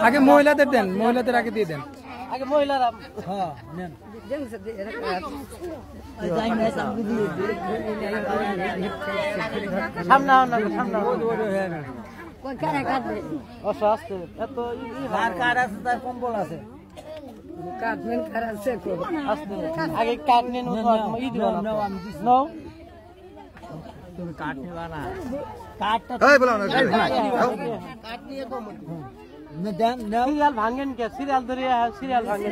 আগে মহিলাদের দেন, মহিলাদের আগে দিয়ে দেন। আগে মহিলারা সামনে কম্বল আছে আগে কাঠ নিন তুমি কাঠ নিবা না সিরিয়াল ভাঙেন কে সিরিয়াল ধরে সিরিয়াল ভাঙেন